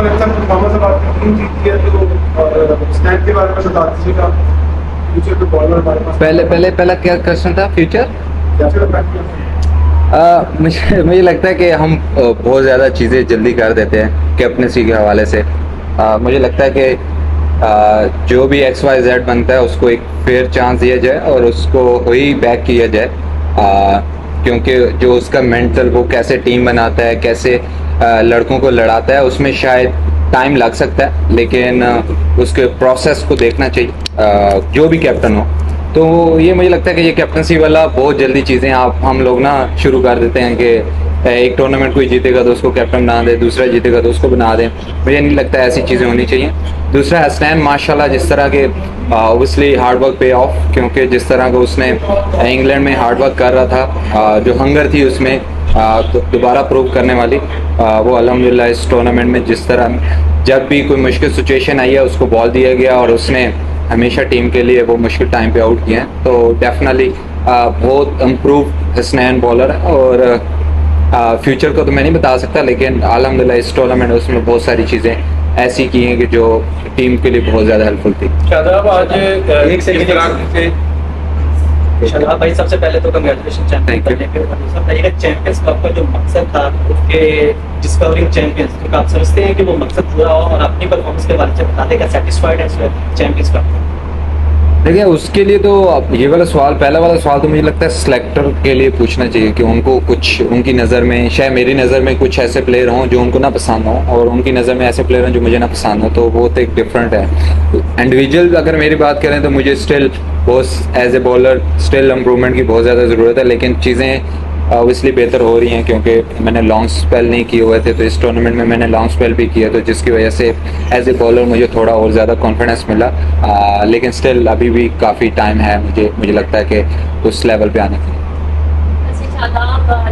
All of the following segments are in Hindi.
अच्छा परफॉर्मेंस अब आपकी टीम जीतती है तो और स्नैप के बारे में बता दीजिएगा। फ्यूचर के बॉलर हमारे पास पहला क्या क्वेश्चन था? फ्यूचर। कैसे लगता है? मुझे लगता है कि हम बहुत ज़्यादा चीज़ें जल्दी कर देते हैं कैप्टनसी के हवाले से। मुझे लगता है कि जो भी एक्स वाई जेड बनता है उसको एक फेयर चांस दिया जाए और उसको वही बैक किया जाए, क्योंकि जो उसका मेंटल, वो कैसे टीम बनाता है, कैसे लड़कों को लड़ाता है, उसमें शायद टाइम लग सकता है, लेकिन उसके प्रोसेस को देखना चाहिए, जो भी कैप्टन हो। तो ये मुझे लगता है कि ये कैप्टनसी वाला बहुत जल्दी चीज़ें आप हम लोग ना शुरू कर देते हैं कि एक टूर्नामेंट कोई जीतेगा तो उसको कैप्टन बना दें, दूसरा जीतेगा तो उसको बना दें। मुझे नहीं लगता ऐसी चीज़ें होनी चाहिए। दूसरा, हसनैन माशाल्लाह जिस तरह के ओबियसली हार्ड वर्क पे ऑफ, क्योंकि जिस तरह का उसने इंग्लैंड में हार्ड वर्क कर रहा था, जो हंगर थी उसमें दोबारा प्रूव करने वाली, वो अल्हम्दुलिल्लाह इस टूर्नामेंट में जिस तरह जब भी कोई मुश्किल सिचुएशन आई है उसको बॉल दिया गया और उसने हमेशा टीम के लिए वो मुश्किल टाइम पे आउट किए हैं। तो डेफिनेटली बहुत इम्प्रूव हसनैन बॉलर है। और फ्यूचर को तो मैं नहीं बता सकता, लेकिन अल्हम्दुलिल्लाह इस टूर्नामेंट उसमें बहुत सारी चीज़ें ऐसी की हैं कि जो टीम के लिए बहुत ज़्यादा हेल्पफुल थी। शादाब, आज एक सेकंड। शादाब भाई, सबसे पहले तो कंग्रेचुलेशन चैंपियन बनने पे। और दूसरा बताइएगा, चैंपियंस कप का जो मकसद था उसके डिस्कवरिंग चैंपियंस, तो आप समझते हैं कि वो मकसद पूरा हो? और अपनी परफॉर्मेंस के बारे में बता दें, क्या सेटिस्फाइड है चैंपियंस कप? देखिए, उसके लिए तो अब ये वाला सवाल, पहला वाला सवाल तो मुझे लगता है सिलेक्टर के लिए पूछना चाहिए कि उनको कुछ, उनकी नज़र में, शायद मेरी नज़र में कुछ ऐसे प्लेयर हों जो उनको ना पसंद हो और उनकी नज़र में ऐसे प्लेयर हों जो मुझे ना पसंद हो, तो वो तो एक डिफरेंट है। इंडिविजुअल अगर मेरी बात करें तो मुझे स्टिल बहुत as a bowler still improvement की बहुत ज़्यादा ज़रूरत है, लेकिन चीज़ें ऑब्वियसली बेहतर हो रही हैं क्योंकि मैंने लॉन्ग स्पेल नहीं किए हुए थे, तो इस टूर्नामेंट में मैंने लॉन्ग स्पेल भी किया, तो जिसकी वजह से एज ए बॉलर मुझे थोड़ा और ज़्यादा कॉन्फिडेंस मिला। लेकिन स्टिल अभी भी काफ़ी टाइम है मुझे लगता है कि उस लेवल पे आने के लिए।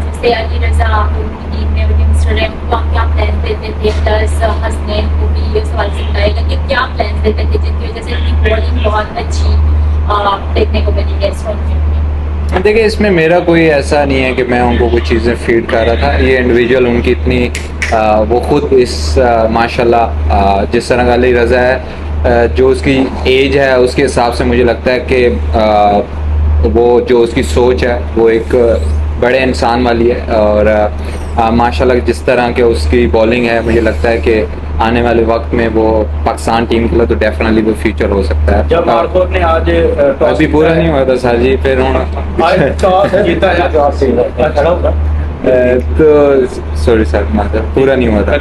जैसे अली रज़ा टीम में यंगस्टर है, उनको आप क्या प्लान देते थे? प्लस हसनैन को भी ये सवाल से बताएगा कि क्या प्लान देते थे जिनकी वजह से इनकी बॉलिंग बहुत अच्छी देखने को मिली है इस टूर्नामेंट में? देखिए, इसमें मेरा कोई ऐसा नहीं है कि मैं उनको कुछ चीज़ें फीड कर रहा था। ये इंडिविजुअल उनकी इतनी वो खुद इस माशाल्लाह जिस तरह का अली रज़ा है, जो उसकी एज है उसके हिसाब से मुझे लगता है कि वो जो उसकी सोच है वो एक बड़े इंसान वाली है। और माशाल्लाह जिस तरह के उसकी बॉलिंग है, मुझे लगता है कि आने वाले वक्त में वो पाकिस्तान टीम के लिए तो डेफिनेटली वो फ्यूचर हो सकता है। जब मार्कोर ने आज अभी पूरा नहीं हुआ था सर जी, फिर टॉस जीता है, तो सॉरी सर, मतलब पूरा नहीं हुआ था।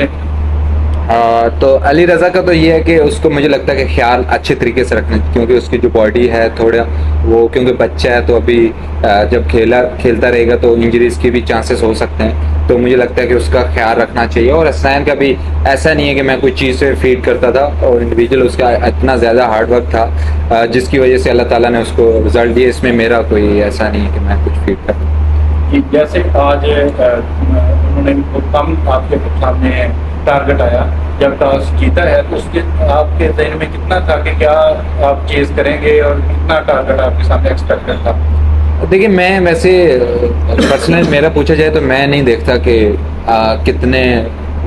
तो अली रज़ा का तो ये है कि उसको मुझे लगता है कि ख्याल अच्छे तरीके से रखना, क्योंकि उसकी जो बॉडी है थोड़ा वो, क्योंकि बच्चा है तो अभी जब खेलता रहेगा तो इंजरीज़ के भी चांसेस हो सकते हैं, तो मुझे लगता है कि उसका ख्याल रखना चाहिए। और हसनैन का भी ऐसा नहीं है कि मैं कोई चीज़ से फीड करता था, और इंडिविजुअल उसका इतना ज़्यादा हार्ड वर्क था जिसकी वजह से अल्लाह ताला ने उसको रिजल्ट दिए। इसमें मेरा कोई ऐसा नहीं है कि मैं कुछ फीड करता। जैसे आज उन्होंने कम आपके सामने टारगेट आया, जब टॉस जीता है तो उसके आपके जहन में कितना था कि क्या आप चेज करेंगे और कितना टारगेट आपके सामने एक्सपेक्टेड था? देखिए, मैं वैसे पर्सनल मेरा पूछा जाए तो मैं नहीं देखता कि कितने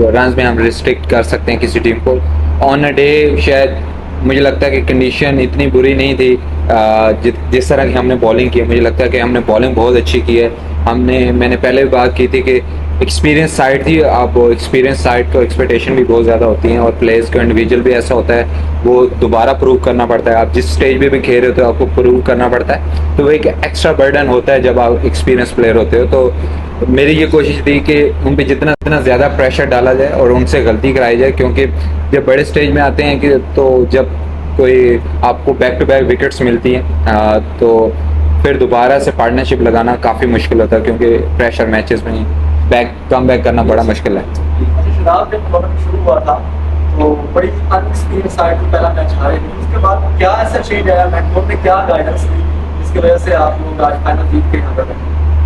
रन में हम रिस्ट्रिक्ट कर सकते हैं किसी टीम को ऑन अ डे। शायद मुझे लगता है कि कंडीशन इतनी बुरी नहीं थी, जिस तरह की हमने बॉलिंग की है, मुझे लगता है कि हमने बॉलिंग बहुत अच्छी की है। मैंने पहले भी बात की थी कि एक्सपीरियंस साइड थी, अब एक्सपीरियंस साइड को एक्सपेक्टेशन भी बहुत ज़्यादा होती हैं, और प्लेयर्स का इंडिविजुअल भी ऐसा होता है, वो दोबारा प्रूव करना पड़ता है। आप जिस स्टेज पे भी खेल रहे हो तो आपको प्रूव करना पड़ता है, तो वो एक एक्स्ट्रा बर्डन होता है जब आप एक्सपीरियंस प्लेयर होते हो। तो मेरी ये कोशिश थी कि उन पर जितना ज़्यादा प्रेशर डाला जाए और उनसे गलती कराई जाए, क्योंकि जब बड़े स्टेज में आते हैं कि तो जब कोई आपको बैक टू बैक विकेट्स मिलती हैं तो फिर दोबारा से पार्टनरशिप लगाना काफ़ी मुश्किल होता है, क्योंकि प्रेशर मैचेस में कम बैक करना बड़ा मुश्किल है। शदाब, जब टूर्नामेंट शुरू हुआ था तो बड़ी अनएक्सपीरियंस साइड में पहला मैच हारे थे, उसके बाद क्या ऐसा चेंज आया, मेंटोर ने क्या गाइडेंस दी जिसकी वजह से आप लोग आज फाइनल जीत के यहाँ पर?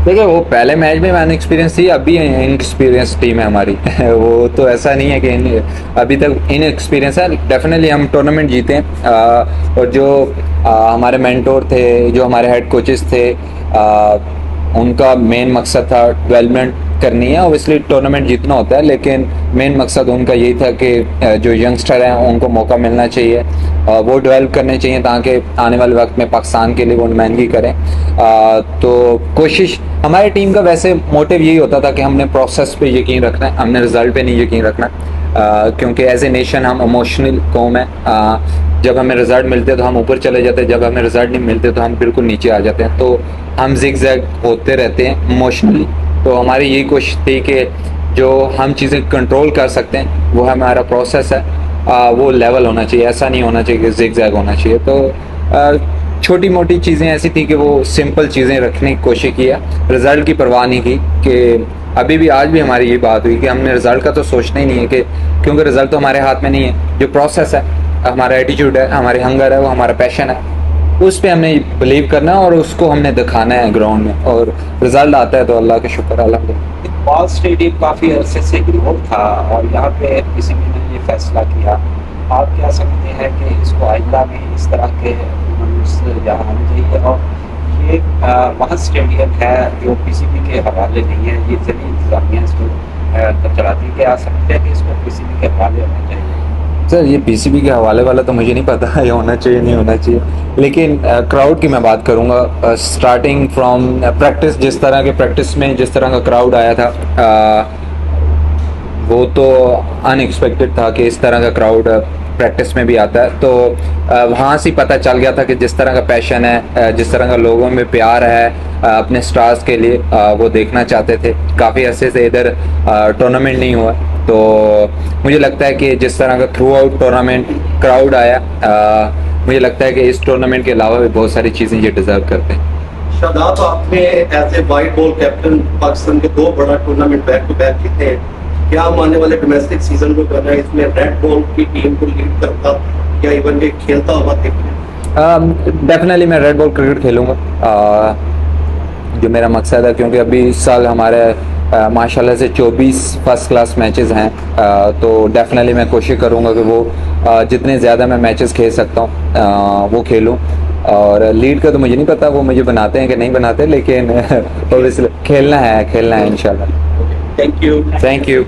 देखिए, वो पहले मैच में मैंने एक्सपीरियंस थी, अभी इनएक्सपीरियंस टीम है हमारी वो तो ऐसा नहीं है कि अभी तक इनएक्सपीरियंस है। डेफिनेटली हम टूर्नामेंट जीते हैं, और जो हमारे मेंटोर थे, जो हमारे हेड कोचेस थे, उनका मेन मकसद था डेवलपमेंट करनी है। ऑब्वियसली टूर्नामेंट जीतना होता है, लेकिन मेन मकसद उनका यही था कि जो यंगस्टर हैं उनको मौका मिलना चाहिए, वो डेवलप करने चाहिए ताकि आने वाले वक्त में पाकिस्तान के लिए वो नुमाइंदगी करें। तो कोशिश हमारी टीम का वैसे मोटिव यही होता था कि हमने प्रोसेस पे यकीन रखना है, हमने रिजल्ट पे नहीं यकीन रखना, क्योंकि एज ए नेशन हम इमोशनल कौम है। जब हमें रिजल्ट मिलते तो हम ऊपर चले जाते हैं, जब हमें रिजल्ट नहीं मिलते तो हम बिल्कुल नीचे आ जाते हैं। तो हम जिग जैग होते रहते हैं इमोशनली। तो हमारी यही कोशिश थी कि जो हम चीज़ें कंट्रोल कर सकते हैं वो हमारा प्रोसेस है, वो लेवल होना चाहिए, ऐसा नहीं होना चाहिए कि जिग जैग होना चाहिए। तो छोटी मोटी चीज़ें ऐसी थी कि वो सिंपल चीज़ें रखने की कोशिश किया, रिज़ल्ट की परवाह नहीं की। कि अभी भी आज भी हमारी ये बात हुई कि हमने रिज़ल्ट का तो सोचना ही नहीं है, कि क्योंकि रिज़ल्ट तो हमारे हाथ में नहीं है। जो प्रोसेस है, हमारा एटीट्यूड है, हमारी हंगर है, वो हमारा पैशन है, उस पे हमने बिलीव करना है और उसको हमने दिखाना है ग्राउंड में। और रिजल्ट आता है तो अल्लाह का शुक्र, अल्हम्दुलिल्लाह। इकबाल स्टेडियम काफ़ी अरसे से रिमोट था और यहाँ पे पीसीबी ने ये फैसला किया। आप क्या समझते हैं कि इसको आइंदा भी इस तरह के टूर्नामेंट्स यहाँ आने चाहिए? और ये वहाँ स्टेडियम है जो पीसीबी के हवाले नहीं है, ये ज़मीन इंतजामिया इसको चलाती है, क्या आप समझते हैं कि इसको पीसीबी के हवाले होना चाहिए? सर ये पीसीबी के हवाले वाला तो मुझे नहीं पता है, ये होना चाहिए नहीं होना चाहिए, लेकिन क्राउड की मैं बात करूँगा। स्टार्टिंग फ्रॉम प्रैक्टिस, जिस तरह के प्रैक्टिस में जिस तरह का क्राउड आया था, वो तो अनएक्सपेक्टेड था कि इस तरह का क्राउड प्रैक्टिस में भी आता है। तो वहाँ से पता चल गया था कि जिस तरह का पैशन है, जिस तरह का लोगों में प्यार है अपने स्टार्स के लिए, वो देखना चाहते थे। काफ़ी अरसे से इधर टूर्नामेंट नहीं हुआ, तो मुझे लगता है कि जिस तरह का थ्रू आउट टूर्नामेंट क्राउड आया, मुझे लगता है कि इस टूर्नामेंट के अलावा भी बहुत सारी चीज़ें ये डिज़र्व करते हैं। शादाब, आपने as a white ball captain Pakistan के 2 बड़ा टूर्नामेंट बैक टू बैक जीते हैं। क्या हम आने वाले डोमेस्टिक सीजन को करना है इसमें रेड बॉल की टीम को लीड करता या इवन के खेलता हुआ देखना? डेफिनेटली मैं रेड बॉल क्रिकेट खेलूँगा, जो मेरा मकसद है, क्योंकि अभी इस साल हमारे माशाल्लाह से 24 फर्स्ट क्लास मैचेस हैं। तो डेफिनेटली मैं कोशिश करूँगा कि वो जितने ज़्यादा मैं मैचेस खेल सकता हूँ वो खेलूँ। और लीड का तो मुझे नहीं पता वो मुझे बनाते हैं कि नहीं बनाते, लेकिन ऑब्वियसली खेलना है इंशाल्लाह। Thank you. Thank you.